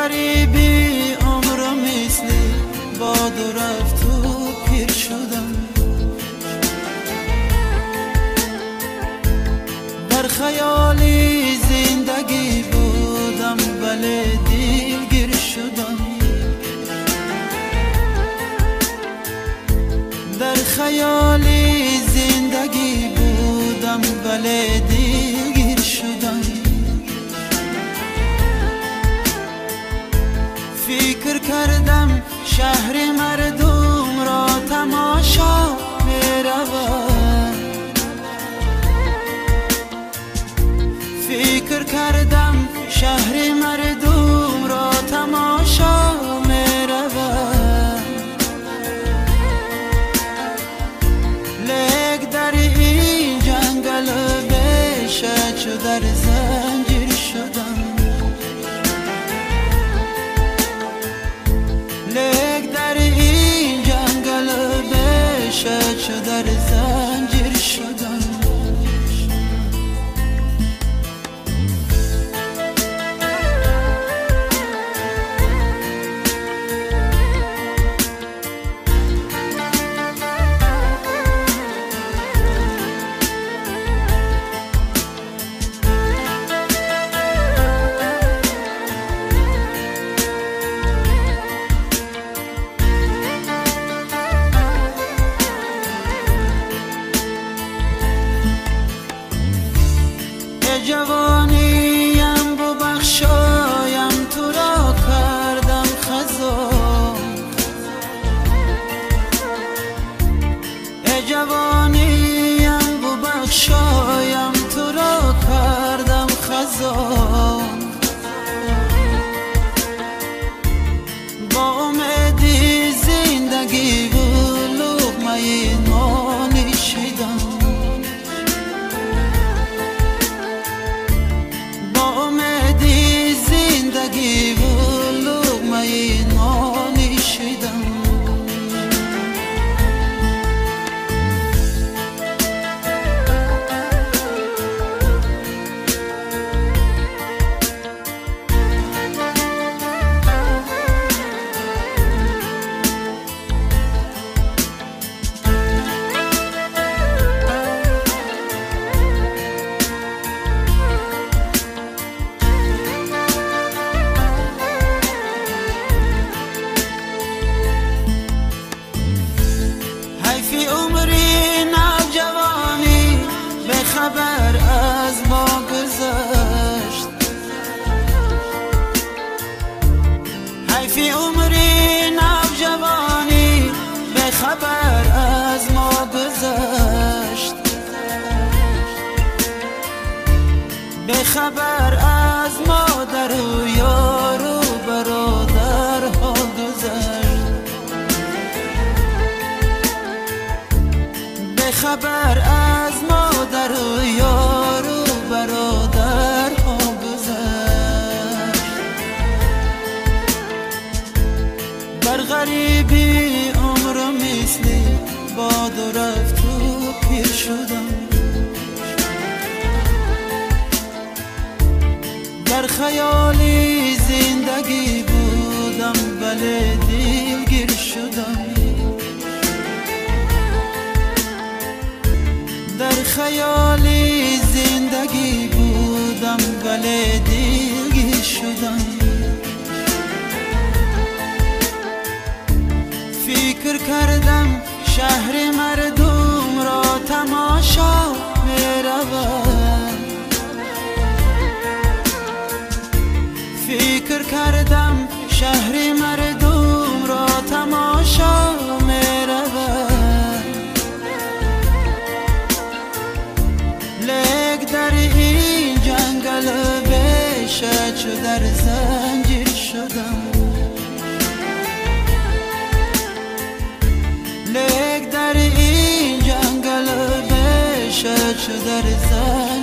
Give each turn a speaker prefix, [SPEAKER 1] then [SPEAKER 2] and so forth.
[SPEAKER 1] غریبی عمر مثلی باد و رفت و پیر شدم. در خیالی زندگی بودم ولی دلگیر شدم. در خیالی زندگی بودم ولی دلگیر شدم. فکر کردم شهر مردم را تماشا می‌روم. فکر کردم شهر مردم را تماشا می‌روم. لیک در این جنگل بشه چو در زنجیر شدم. لیک در این جنگل بشه چو در زنجیر شدم. جوانیم ببخشایم تو را کردم خزا. جوانیم ببخشایم تو را کردم خزا. با امیدی زندگی و لقمه نانی شدم. زندگی و لقمه نانی شدم. خبر از ما گذشت. حیفی عمری نوجوانی به خبر از ما گذشت. به خبر از مادر و یار و برادر ها گذشت. به خبر از مادر و یار و برادر ها گذشت. بر غریبی عمر مثلی باد و رفت و پیر شدم. در خیالی زندگی بودم ولی دلگیر شدم. در خیالی زندگی بودم ولی دلگیر شدم. فکر کردم شهر مردم را تماشا می‌روم. فکر کردم شهر مردم را تماشا می‌روم. لیک در این جنگل بشه چو در زنجیر شدم. لیک در این جنگل بشه چو در زنجیر